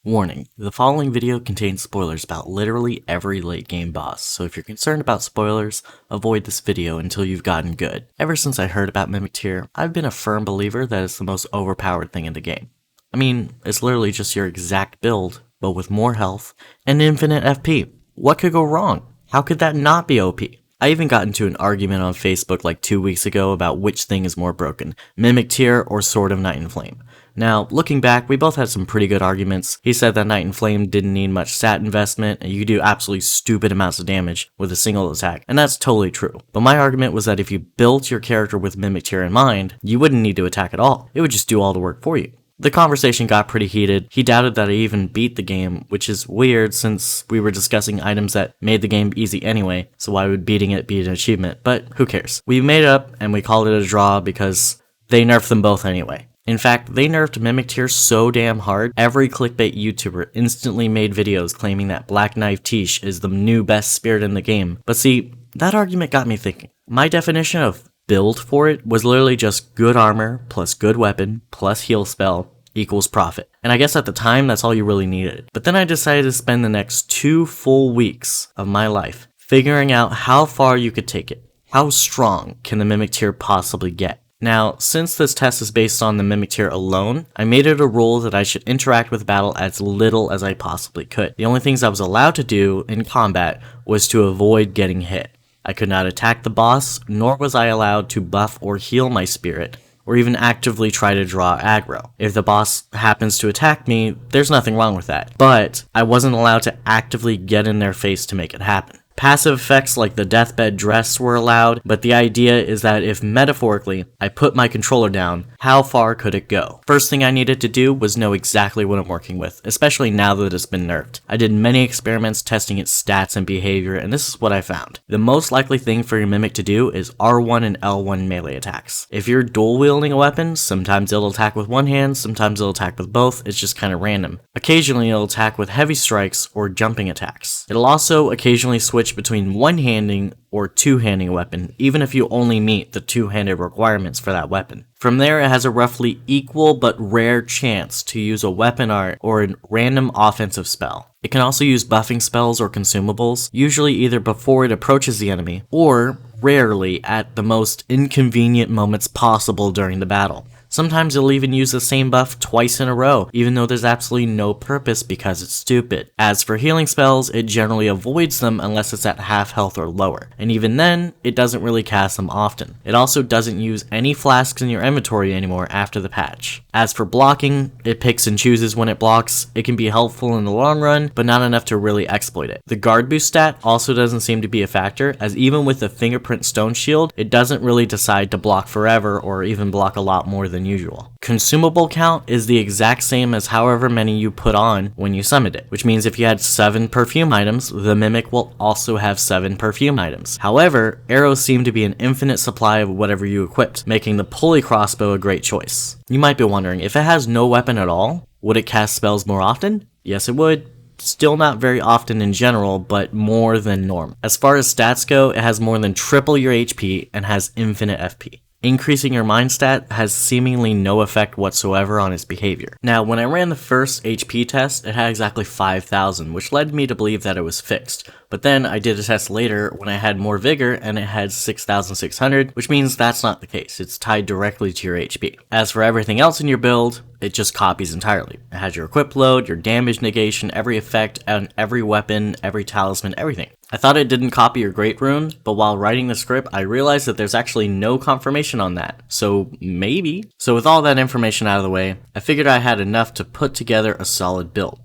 Warning, the following video contains spoilers about literally every late game boss, so if you're concerned about spoilers, avoid this video until you've gotten good. Ever since I heard about Mimic Tier, I've been a firm believer that it's the most overpowered thing in the game. I mean, it's literally just your exact build, but with more health and infinite FP. What could go wrong? How could that not be OP? I even got into an argument on Facebook like 2 weeks ago about which thing is more broken, Mimic Tier or Sword of Night and Flame. Now, looking back, we both had some pretty good arguments. He said that Night and Flame didn't need much stat investment, and you could do absolutely stupid amounts of damage with a single attack, and that's totally true. But my argument was that if you built your character with Mimic Tier in mind, you wouldn't need to attack at all. It would just do all the work for you. The conversation got pretty heated. He doubted that I even beat the game, which is weird since we were discussing items that made the game easy anyway, so why would beating it be an achievement? But who cares? We made it up, and we called it a draw because they nerfed them both anyway. In fact, they nerfed Mimic Tier so damn hard, every clickbait YouTuber instantly made videos claiming that Black Knife Tish is the new best spirit in the game. But see, that argument got me thinking. My definition of build for it was literally just good armor plus good weapon plus heal spell equals profit. And I guess at the time, that's all you really needed. But then I decided to spend the next 2 full weeks of my life figuring out how far you could take it. How strong can the Mimic Tier possibly get? Now, since this test is based on the Mimic Tier alone, I made it a rule that I should interact with battle as little as I possibly could. The only things I was allowed to do in combat was to avoid getting hit. I could not attack the boss, nor was I allowed to buff or heal my spirit, or even actively try to draw aggro. If the boss happens to attack me, there's nothing wrong with that. But I wasn't allowed to actively get in their face to make it happen. Passive effects like the deathbed dress were allowed, but the idea is that if metaphorically I put my controller down, how far could it go? First thing I needed to do was know exactly what I'm working with, especially now that it's been nerfed. I did many experiments testing its stats and behavior, and this is what I found. The most likely thing for your Mimic to do is R1 and L1 melee attacks. If you're dual wielding a weapon, sometimes it'll attack with one hand, sometimes it'll attack with both, it's just kind of random. Occasionally it'll attack with heavy strikes or jumping attacks. It'll also occasionally switch between one-handing or two-handing a weapon, even if you only meet the two-handed requirements for that weapon. From there, it has a roughly equal but rare chance to use a weapon art or a random offensive spell. It can also use buffing spells or consumables, usually either before it approaches the enemy, or rarely at the most inconvenient moments possible during the battle. Sometimes it'll even use the same buff twice in a row, even though there's absolutely no purpose because it's stupid. As for healing spells, it generally avoids them unless it's at half health or lower, and even then, it doesn't really cast them often. It also doesn't use any flasks in your inventory anymore after the patch. As for blocking, it picks and chooses when it blocks. It can be helpful in the long run, but not enough to really exploit it. The guard boost stat also doesn't seem to be a factor, as even with the fingerprint stone shield, it doesn't really decide to block forever or even block a lot more than usual. Consumable count is the exact same as however many you put on when you summoned it, which means if you had 7 perfume items, the Mimic will also have 7 perfume items. However, arrows seem to be an infinite supply of whatever you equipped, making the pulley crossbow a great choice. You might be wondering, if it has no weapon at all, would it cast spells more often? Yes, it would. Still not very often in general, but more than normal. As far as stats go, it has more than triple your HP and has infinite FP. Increasing your mind stat has seemingly no effect whatsoever on its behavior. Now, when I ran the first HP test, it had exactly 5,000, which led me to believe that it was fixed. But then I did a test later when I had more Vigor and it had 6,600, which means that's not the case. It's tied directly to your HP. As for everything else in your build, it just copies entirely. It has your equip load, your damage negation, every effect, and every weapon, every talisman, everything. I thought it didn't copy your Great Rune, but while writing the script, I realized that there's actually no confirmation on that. So maybe? So with all that information out of the way, I figured I had enough to put together a solid build.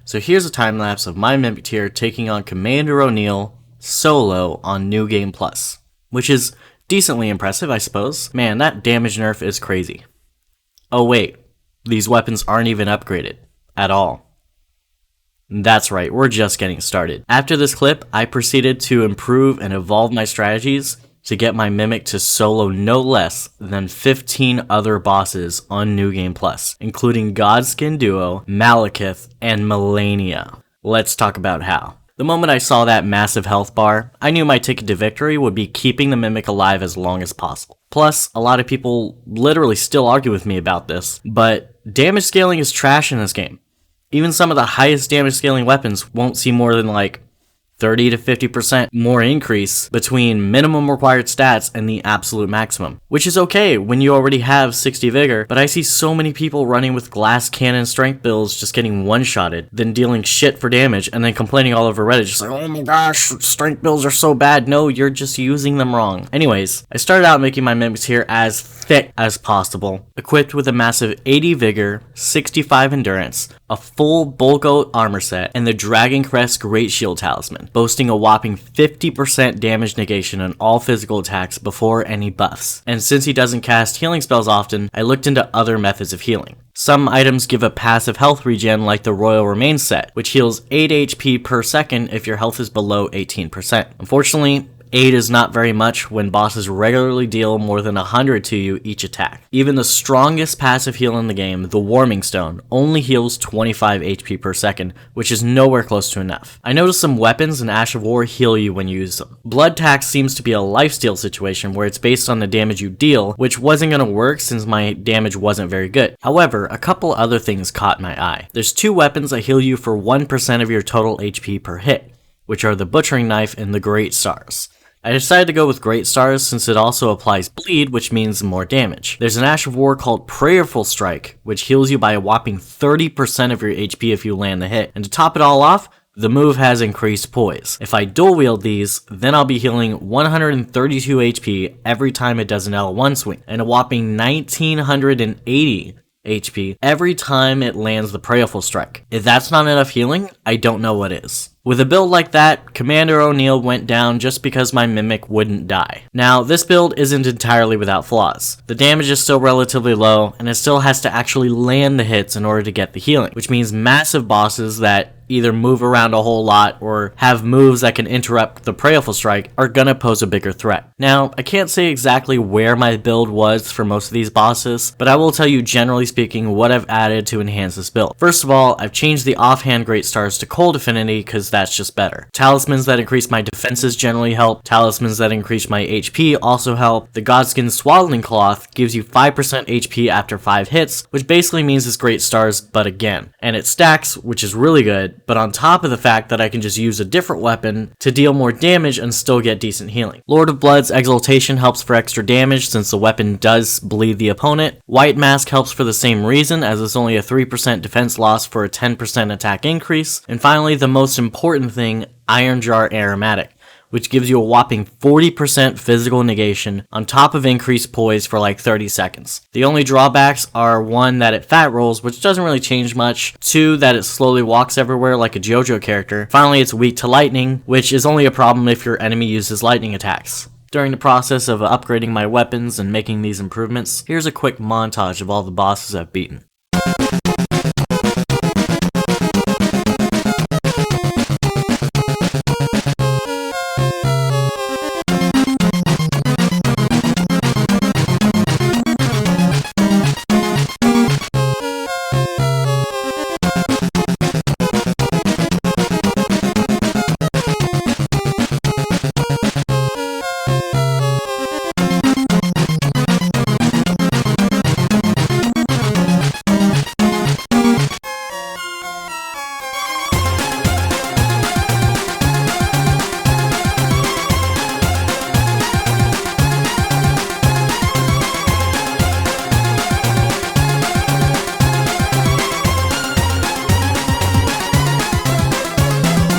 So here's a time lapse of my Mimic Tier taking on Commander O'Neill solo on New Game Plus, which is decently impressive, I suppose. Man, that damage nerf is crazy. Oh wait, these weapons aren't even upgraded at all. That's right, we're just getting started. After this clip, I proceeded to improve and evolve my strategies to get my Mimic to solo no less than 15 other bosses on New Game Plus, including Godskin Duo, Malekith, and Melania. Let's talk about how. The moment I saw that massive health bar, I knew my ticket to victory would be keeping the Mimic alive as long as possible. Plus, a lot of people literally still argue with me about this, but damage scaling is trash in this game. Even some of the highest damage scaling weapons won't see more than like 30 to 50% more increase between minimum required stats and the absolute maximum, which is okay when you already have 60 vigor, but I see so many people running with glass cannon strength builds just getting one-shotted, then dealing shit for damage, and then complaining all over Reddit, just like, oh my gosh, strength builds are so bad. No, you're just using them wrong. Anyways, I started out making my Mimic as thick as possible, equipped with a massive 80 vigor, 65 endurance, a full bulk armor set, and the Dragon Crest Great Shield Talisman, boasting a whopping 50% damage negation on all physical attacks before any buffs. And since he doesn't cast healing spells often, I looked into other methods of healing. Some items give a passive health regen like the Royal Remains set, which heals 8 HP per second if your health is below 18%. Unfortunately, 8 is not very much when bosses regularly deal more than 100 to you each attack. Even the strongest passive heal in the game, the Warming Stone, only heals 25 HP per second, which is nowhere close to enough. I noticed some weapons in Ash of War heal you when you use them. Blood Tax seems to be a lifesteal situation where it's based on the damage you deal, which wasn't going to work since my damage wasn't very good. However, a couple other things caught my eye. There's 2 weapons that heal you for 1% of your total HP per hit, which are the Butchering Knife and the Great Stars. I decided to go with Great Stars since it also applies bleed, which means more damage. There's an Ash of War called Prayerful Strike, which heals you by a whopping 30% of your HP if you land the hit. And to top it all off, the move has increased poise. If I dual wield these, then I'll be healing 132 HP every time it does an L1 swing, and a whopping 1980 HP every time it lands the Prayerful Strike. If that's not enough healing, I don't know what is. With a build like that, Commander O'Neill went down just because my Mimic wouldn't die. Now, this build isn't entirely without flaws. The damage is still relatively low, and it still has to actually land the hits in order to get the healing, which means massive bosses that either move around a whole lot or have moves that can interrupt the Prayerful Strike are gonna pose a bigger threat. Now, I can't say exactly where my build was for most of these bosses, but I will tell you generally speaking what I've added to enhance this build. First of all, I've changed the offhand Great Stars to Cold Affinity because that's just better. Talismans that increase my defenses generally help. Talismans that increase my HP also help. The Godskin Swaddling Cloth gives you 5% HP after 5 hits, which basically means it's Great Stars, but again. And it stacks, which is really good, but on top of the fact that I can just use a different weapon to deal more damage and still get decent healing. Lord of Blood's Exultation helps for extra damage since the weapon does bleed the opponent. White Mask helps for the same reason, as it's only a 3% defense loss for a 10% attack increase. And finally, the most important thing, Ironjar Aromatic, which gives you a whopping 40% physical negation on top of increased poise for like 30 seconds. The only drawbacks are 1, that it fat rolls, which doesn't really change much, 2, that it slowly walks everywhere like a JoJo character. Finally, it's weak to lightning, which is only a problem if your enemy uses lightning attacks. During the process of upgrading my weapons and making these improvements, here's a quick montage of all the bosses I've beaten.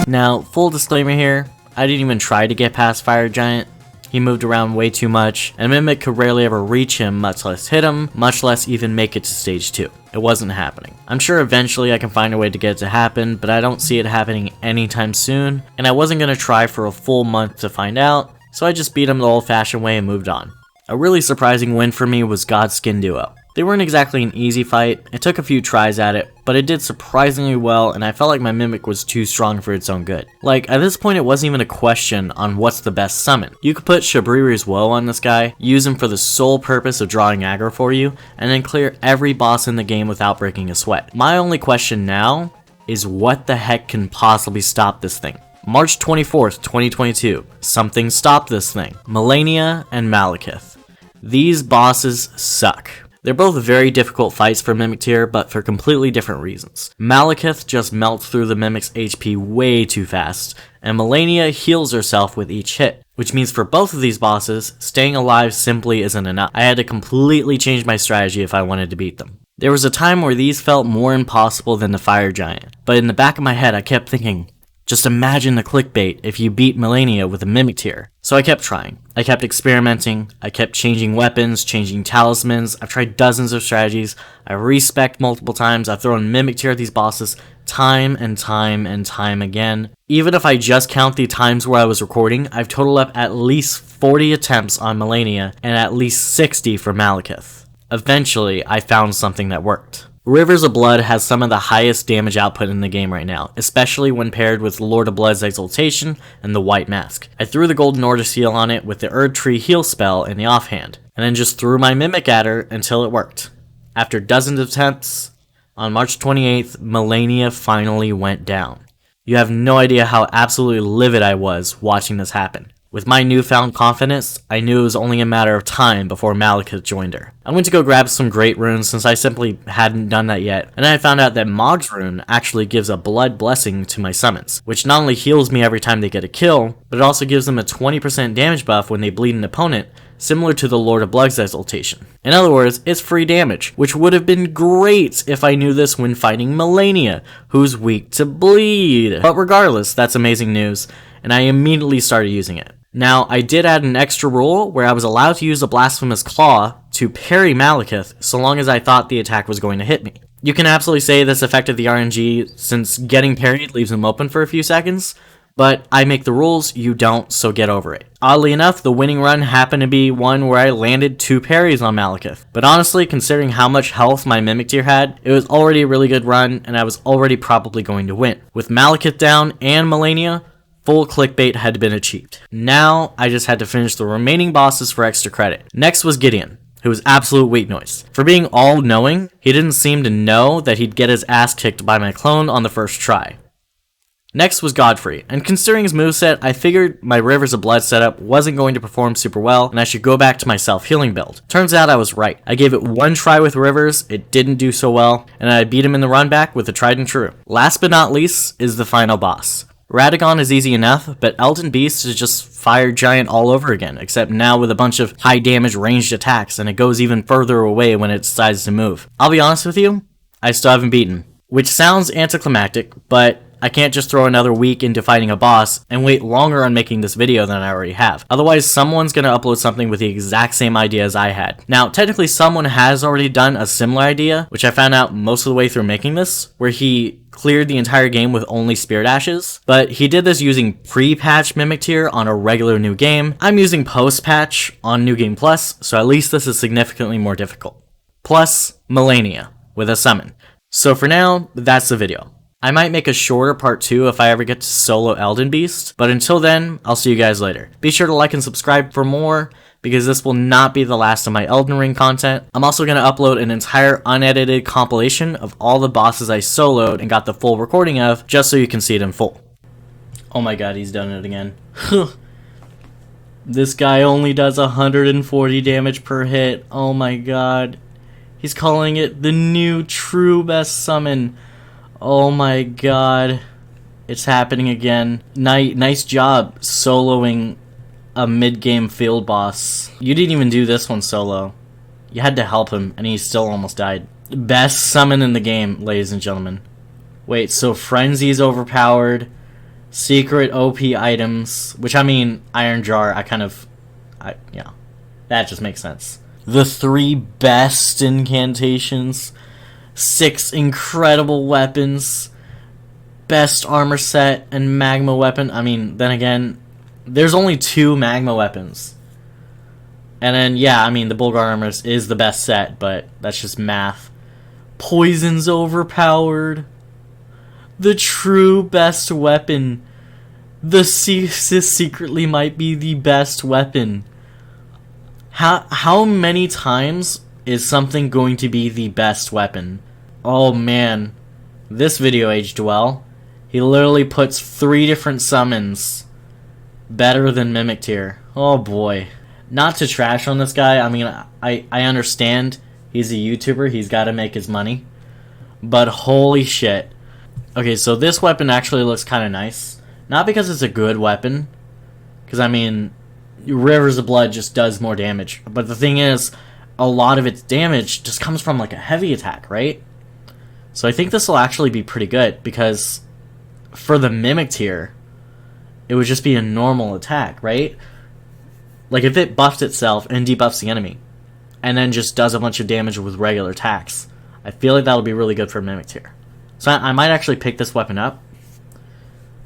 Now, full disclaimer here, I didn't even try to get past Fire Giant. He moved around way too much, and Mimic could rarely ever reach him, much less hit him, much less even make it to stage 2. It wasn't happening. I'm sure eventually I can find a way to get it to happen, but I don't see it happening anytime soon, and I wasn't going to try for a full month to find out, so I just beat him the old-fashioned way and moved on. A really surprising win for me was Godskin Duo. They weren't exactly an easy fight, it took a few tries at it, but it did surprisingly well, and I felt like my Mimic was too strong for its own good. Like, at this point it wasn't even a question on what's the best summon. You could put Shabriri's Woe on this guy, use him for the sole purpose of drawing aggro for you, and then clear every boss in the game without breaking a sweat. My only question now is what the heck can possibly stop this thing? March 24th, 2022, something stopped this thing. Melania and Malekith. These bosses suck. They're both very difficult fights for Mimic Tier, but for completely different reasons. Malekith just melts through the Mimic's HP way too fast, and Malenia heals herself with each hit, which means for both of these bosses, staying alive simply isn't enough. I had to completely change my strategy if I wanted to beat them. There was a time where these felt more impossible than the Fire Giant, but in the back of my head I kept thinking, just imagine the clickbait if you beat Malenia with a Mimic Tier. So I kept trying. I kept experimenting. I kept changing weapons, changing talismans. I've tried dozens of strategies. I respect multiple times. I've thrown Mimic Tier at these bosses time and time and time again. Even if I just count the times where I was recording, I've totaled up at least 40 attempts on Malenia and at least 60 for Malekith. Eventually, I found something that worked. Rivers of Blood has some of the highest damage output in the game right now, especially when paired with Lord of Blood's Exultation and the White Mask. I threw the Golden Order Seal on it with the Erdtree Heal spell in the offhand, and then just threw my Mimic at her until it worked. After dozens of attempts, on March 28th, Malenia finally went down. You have no idea how absolutely livid I was watching this happen. With my newfound confidence, I knew it was only a matter of time before Malekith joined her. I went to go grab some Great Runes since I simply hadn't done that yet, and I found out that Mog's Rune actually gives a blood blessing to my summons, which not only heals me every time they get a kill, but it also gives them a 20% damage buff when they bleed an opponent, similar to the Lord of Blood's Exultation. In other words, it's free damage, which would have been great if I knew this when fighting Malenia, who's weak to bleed. But regardless, that's amazing news, and I immediately started using it. Now, I did add an extra rule where I was allowed to use a Blasphemous Claw to parry Malekith so long as I thought the attack was going to hit me. You can absolutely say this affected the RNG since getting parried leaves him open for a few seconds, but I make the rules, you don't, so get over it. Oddly enough, the winning run happened to be one where I landed 2 parries on Malekith, but honestly, considering how much health my Mimic Tier had, it was already a really good run and I was already probably going to win. With Malekith down and Malenia, full clickbait had been achieved. Now, I just had to finish the remaining bosses for extra credit. Next was Gideon, who was absolute weak noise. For being all-knowing, he didn't seem to know that he'd get his ass kicked by my clone on the first try. Next was Godfrey, and considering his moveset, I figured my Rivers of Blood setup wasn't going to perform super well, and I should go back to my self-healing build. Turns out I was right. I gave it one try with Rivers, it didn't do so well, and I beat him in the run back with a tried and true. Last but not least is the final boss. Radagon is easy enough, but Elden Beast is just Fire Giant all over again, except now with a bunch of high damage ranged attacks, and it goes even further away when it decides to move. I'll be honest with you, I still haven't beaten. Which sounds anticlimactic, but I can't just throw another week into fighting a boss and wait longer on making this video than I already have. Otherwise, someone's gonna upload something with the exact same idea as I had. Now, technically someone has already done a similar idea, which I found out most of the way through making this, where he cleared the entire game with only Spirit Ashes, but he did this using pre-patch Mimic Tier on a regular new game. I'm using post-patch on New Game Plus, so at least this is significantly more difficult. Plus, Malenia, with a summon. So for now, that's the video. I might make a shorter part 2 if I ever get to solo Elden Beast, but until then, I'll see you guys later. Be sure to like and subscribe for more, because this will not be the last of my Elden Ring content. I'm also going to upload an entire unedited compilation of all the bosses I soloed and got the full recording of, just so you can see it in full. Oh my god, he's done it again. This guy only does 140 damage per hit. Oh my god. He's calling it the new true best summon. Oh my god. It's happening again. Nice job soloing a mid-game field boss. You didn't even do this one solo. You had to help him, and he still almost died. Best summon in the game, ladies and gentlemen. Wait, so Frenzy's overpowered. Secret OP items. Which, I mean, Ironjar, yeah. That just makes sense. The 3 best incantations. 6 incredible weapons, best armor set, and magma weapon. I mean, then again, there's only 2 magma weapons. And then, yeah, I mean, the Bulgar armor is the best set, but that's just math. Poison's overpowered. The true best weapon. The Ceases secretly might be the best weapon. How many times is something going to be the best weapon? Oh man, this video aged well. He literally puts 3 different summons better than Mimic Tier. Oh boy. Not to trash on this guy, I mean, I understand He's a YouTuber. He's got to make his money. But holy shit. Okay, so this weapon actually looks kind of nice. Not because it's a good weapon. Because, I mean, Rivers of Blood just does more damage. But the thing is, a lot of its damage just comes from, like, a heavy attack, right? So I think this will actually be pretty good. Because for the Mimic tier, it would just be a normal attack, right? Like, if it buffs itself and debuffs the enemy, and then just does a bunch of damage with regular attacks, I feel like that'll be really good for Mimic tier. So I might actually pick this weapon up.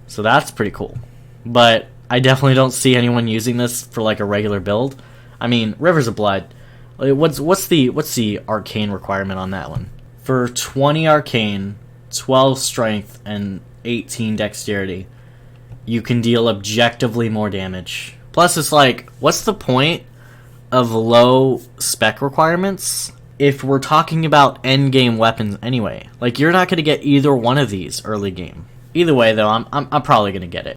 So that's pretty cool. But I definitely don't see anyone using this for like a regular build. I mean, Rivers of Blood. What's the arcane requirement on that one? For 20 arcane, 12 strength, and 18 dexterity, you can deal objectively more damage. Plus, it's like, what's the point of low spec requirements if we're talking about endgame weapons anyway? Like, you're not going to get either one of these early game. Either way, though, I'm probably going to get it.